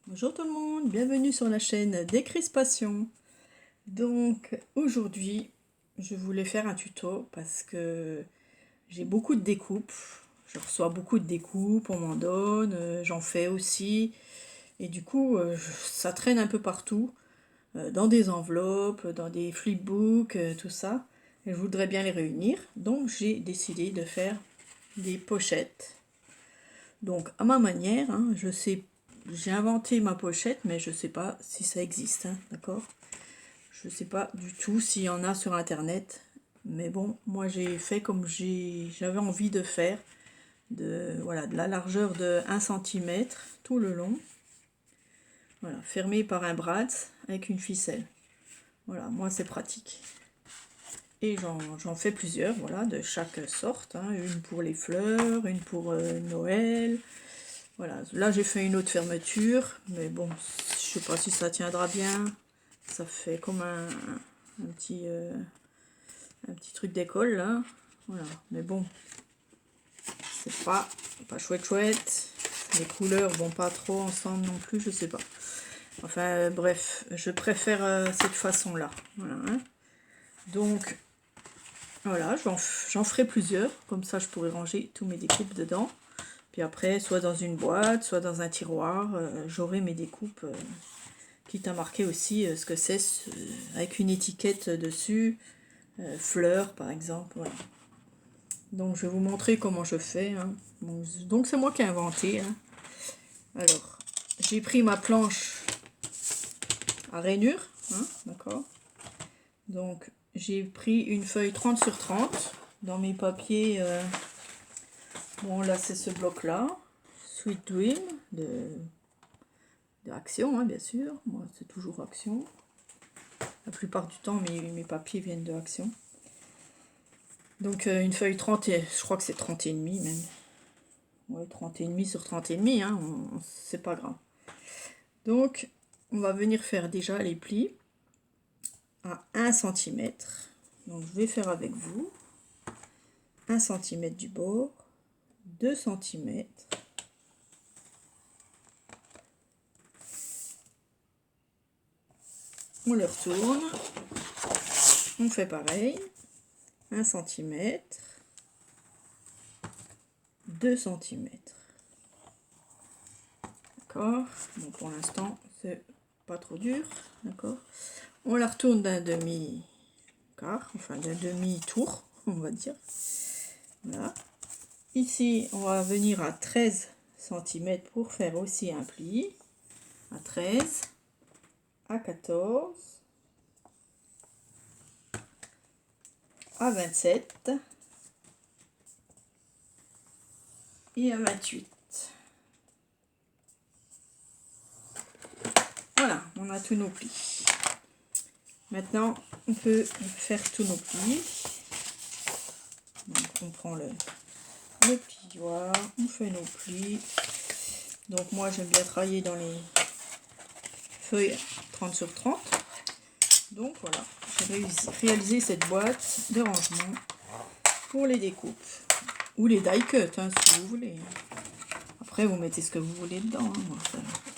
Bonjour tout le monde, bienvenue sur la chaîne Décrispation. Donc aujourd'hui, je voulais faire un tuto parce que j'ai beaucoup de découpes. Je reçois beaucoup de découpes, on m'en donne, j'en fais aussi. Et du coup, ça traîne un peu partout, dans des enveloppes, dans des flipbooks, tout ça. Et je voudrais bien les réunir. Donc j'ai décidé de faire des pochettes. Donc à ma manière, hein, j'ai inventé ma pochette, mais je sais pas si ça existe, hein, d'accord? Je sais pas du tout s'il y en a sur internet, mais bon, moi j'ai fait comme j'avais envie de faire, voilà, de la largeur de 1 cm tout le long, voilà, fermé par un brad's avec une ficelle. Voilà, moi c'est pratique. Et j'en fais plusieurs, voilà, de chaque sorte, hein, une pour les fleurs, une pour Noël. Voilà, là j'ai fait une autre fermeture, mais bon, je sais pas si ça tiendra bien. Ça fait comme un petit truc d'école là. Voilà, mais bon, c'est pas chouette. Les couleurs vont pas trop ensemble non plus, je sais pas. Enfin, bref, je préfère cette façon-là. Voilà, hein. Donc, voilà, j'en ferai plusieurs. Comme ça, je pourrai ranger tous mes découpes dedans. Puis après, soit dans une boîte, soit dans un tiroir, j'aurai mes découpes, quitte à marquer aussi ce que c'est, avec une étiquette dessus, fleurs par exemple. Voilà. Donc je vais vous montrer comment je fais, hein. Bon, donc c'est moi qui ai inventé, hein. Alors, j'ai pris ma planche à rainure, hein, d'accord. Donc j'ai pris une feuille 30 sur 30 dans mes papiers. Bon là c'est ce bloc là, Sweet Dream de Action, hein, bien sûr. Moi c'est toujours Action. La plupart du temps mes papiers viennent de Action. Donc une feuille 30, je crois que c'est 30 et demi même. Ouais, 30 et demi sur 30 et demi, hein, c'est pas grave. Donc on va venir faire déjà les plis à 1 cm. Donc je vais faire avec vous 1 cm du bord, 2 cm. On le retourne, on fait pareil, 1 cm, 2 cm. D'accord. Bon, pour l'instant, c'est pas trop dur. D'accord. On la retourne d'un demi-quart, enfin d'un demi-tour, on va dire. Voilà. Ici, on va venir à 13 cm pour faire aussi un pli. À 13, à 14, à 27 et à 28. Voilà, on a tous nos plis. Maintenant, on peut faire tous nos plis. Donc, on prend le plioir, on fait nos plis. Donc, moi, j'aime bien travailler dans les feuilles 30 sur 30. Donc, voilà, j'ai réalisé cette boîte de rangement pour les découpes. Ou les die cut, hein, si vous voulez. Après, vous mettez ce que vous voulez dedans. Hein. Bon,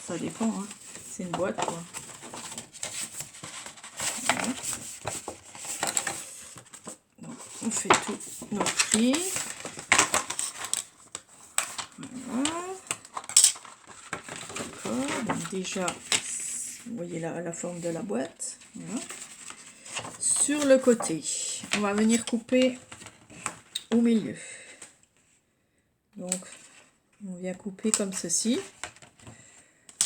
ça dépend. Hein. C'est une boîte, quoi. Voilà. Donc, on fait tous nos plis. Voilà. D'accord. Donc, déjà, vous voyez la forme de la boîte. Voilà. Sur le côté, on va venir couper au milieu. Donc, on vient couper comme ceci.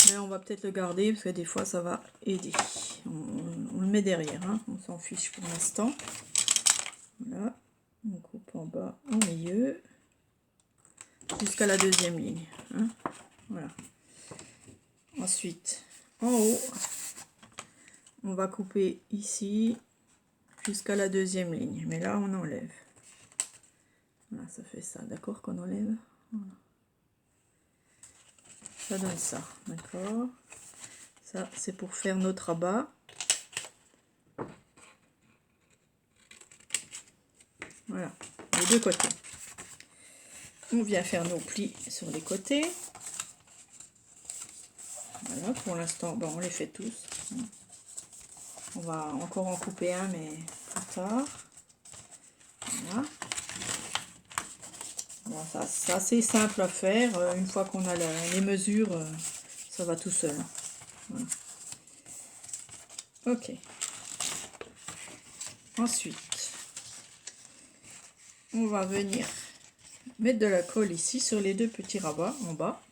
Mais on va peut-être le garder parce que des fois ça va aider. On le met derrière, hein. On s'en fiche pour l'instant. Voilà, on coupe en bas, au milieu, jusqu'à la deuxième ligne, hein. Voilà. Ensuite, en haut, on va couper ici jusqu'à la deuxième ligne. Mais là, on enlève. Voilà, ça fait ça, d'accord, qu'on enlève. Voilà. Ça donne ça, d'accord. Ça, c'est pour faire notre rabat. Voilà, les deux côtés. On vient faire nos plis sur les côtés. Voilà, pour l'instant, bon, on les fait tous. On va encore en couper un, mais plus tard. Voilà. Bon, ça c'est assez simple à faire. Une fois qu'on a les mesures, ça va tout seul. Voilà. Ok. Ensuite, on va venir mettre de la colle ici sur les deux petits rabats en bas.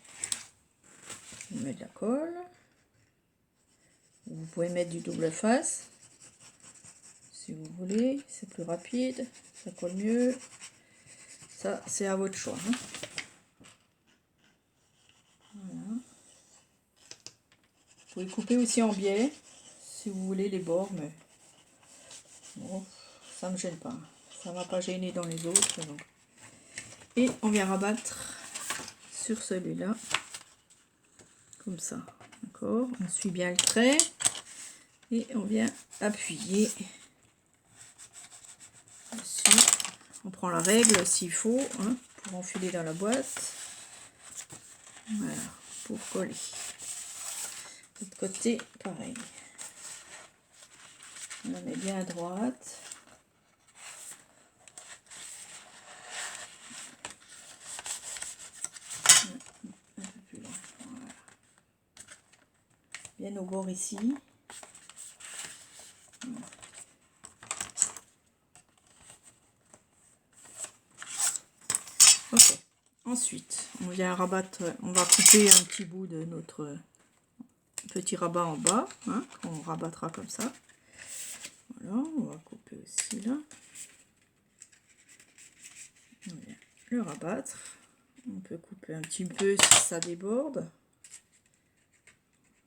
On met de la colle. Vous pouvez mettre du double face si vous voulez, c'est plus rapide, ça colle mieux. Ça, c'est à votre choix. Hein. Voilà. Vous pouvez couper aussi en biais si vous voulez les bords, mais bon, ça me gêne pas. Ça m'a pas gêné dans les autres. Donc. Et on vient rabattre sur celui-là, comme ça. D'accord, on suit bien le trait et on vient appuyer dessus. On prend la règle s'il faut, hein, pour enfiler dans la boîte. Voilà, pour coller. De l'autre côté, pareil. On la met bien à droite. Un peu plus loin. Voilà. Bien au bord ici. Voilà. Ok. Ensuite, on vient rabattre, on va couper un petit bout de notre petit rabat en bas, hein, qu'on rabattra comme ça. Voilà, on va couper aussi là. On vient le rabattre. On peut couper un petit peu si ça déborde.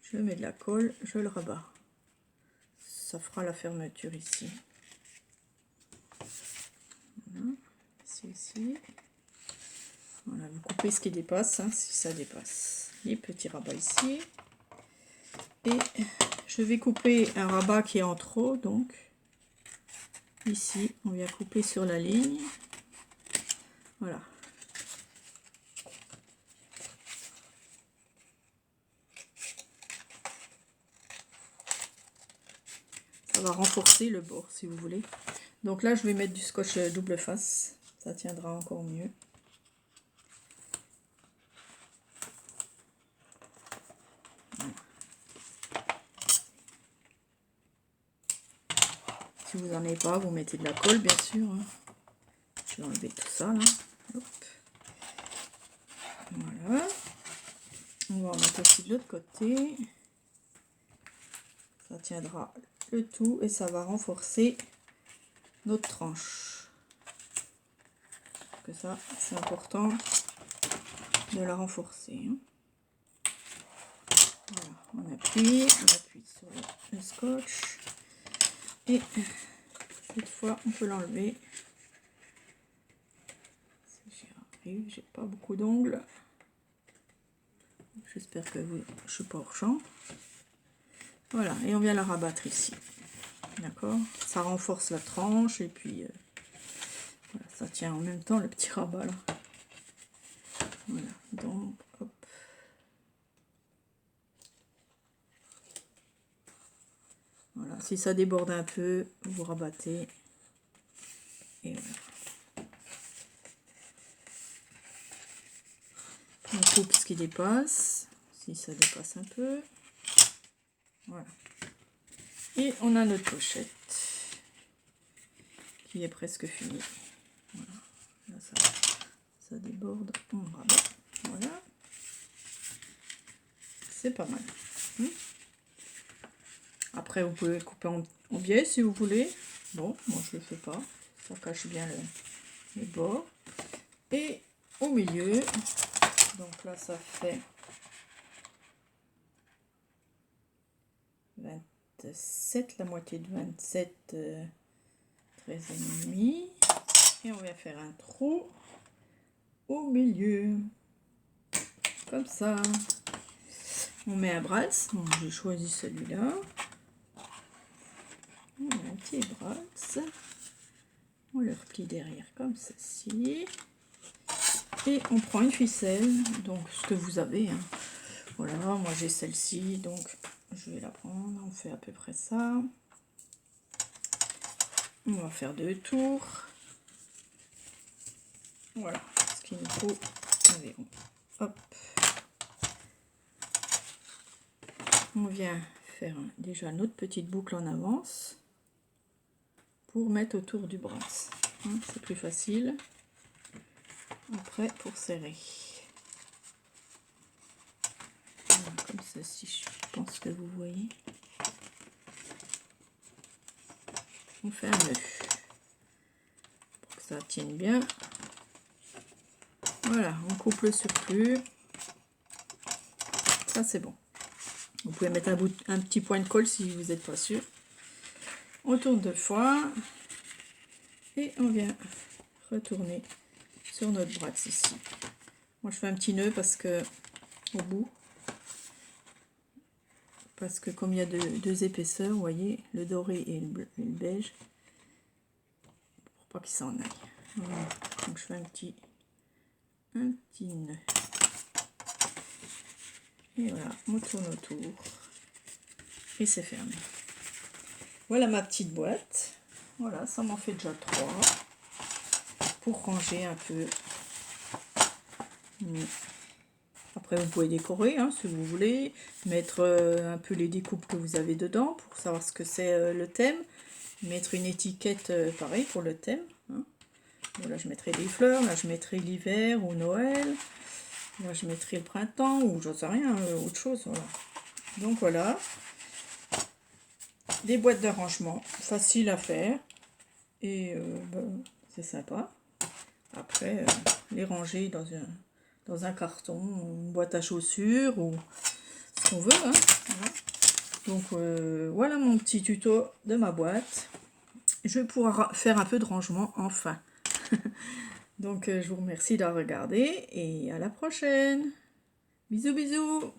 Je mets de la colle, je le rabats. Ça fera la fermeture ici. Voilà, ici. Voilà, vous coupez ce qui dépasse, hein, si ça dépasse. Les petits rabats ici. Et je vais couper un rabat qui est en trop, donc ici, on vient couper sur la ligne. Voilà. Ça va renforcer le bord, si vous voulez. Donc là, je vais mettre du scotch double face. Ça tiendra encore mieux. Voilà. Si vous n'en avez pas, vous mettez de la colle, bien sûr. Hein. Je vais enlever tout ça, là. Hop. Voilà. On va en mettre aussi de l'autre côté. Ça tiendra le tout et ça va renforcer notre tranche. Que ça, c'est important de la renforcer. Hein. Voilà, on appuie sur le scotch et cette fois on peut l'enlever. Si j'y arrive, j'ai pas beaucoup d'ongles. J'espère que je suis pas hors champ. Voilà, et on vient la rabattre ici. D'accord, ça renforce la tranche et puis voilà, ça tient en même temps le petit rabat là. Voilà, donc hop. Voilà, si ça déborde un peu, vous rabattez. Et voilà. On coupe ce qui dépasse, si ça dépasse un peu. Voilà. Et on a notre pochette qui est presque finie. Voilà. Là, ça déborde, on rabat. Voilà. C'est pas mal. Après, vous pouvez couper en biais si vous voulez. Bon, moi je le fais pas. Ça cache bien les bords. Et au milieu, donc là ça fait 27, la moitié de 27, 13,5. Et on va faire un trou au milieu. Comme ça. On met un brasse. J'ai choisi celui-là. On met un petit brasse. On le replie derrière comme ceci. Et on prend une ficelle, donc ce que vous avez. Hein. Voilà, moi j'ai celle-ci, donc je vais la prendre. On fait à peu près ça. On va faire 2 tours. Voilà ce qu'il nous faut environ. Hop. On vient faire déjà notre petite boucle en avance pour mettre autour du bras. Hein, c'est plus facile. Après, pour serrer. Voilà, comme ceci, je pense que vous voyez. On fait un nœud pour que ça tienne bien. Voilà, on coupe le surplus. Ça, c'est bon. Vous pouvez mettre un petit point de colle si vous n'êtes pas sûr. On tourne 2 fois. Et on vient retourner sur notre bras ici. Moi, je fais un petit nœud parce que au bout. Parce que comme il y a deux épaisseurs, vous voyez, le doré et le beige. Pour pas qu'il s'en aille. Voilà. Donc, je fais un petit nœud. Et voilà, on tourne autour. Et c'est fermé. Voilà ma petite boîte. Voilà, ça m'en fait déjà 3. Pour ranger un peu. Après, vous pouvez décorer hein, si vous voulez. Mettre un peu les découpes que vous avez dedans pour savoir ce que c'est le thème. Mettre une étiquette pareil pour le thème. Hein. Bon, là, je mettrai des fleurs. Là, je mettrai l'hiver ou Noël. Là, je mettrai le printemps ou j'en sais rien, autre chose. Voilà. Donc, voilà. Des boîtes de rangement. Faciles à faire. Et ben, c'est sympa. Après, les ranger dans un carton, une boîte à chaussures ou ce qu'on veut. Hein. Voilà. Donc voilà mon petit tuto de ma boîte. Je vais pouvoir faire un peu de rangement enfin. Donc je vous remercie d'avoir regardé et à la prochaine. Bisous bisous.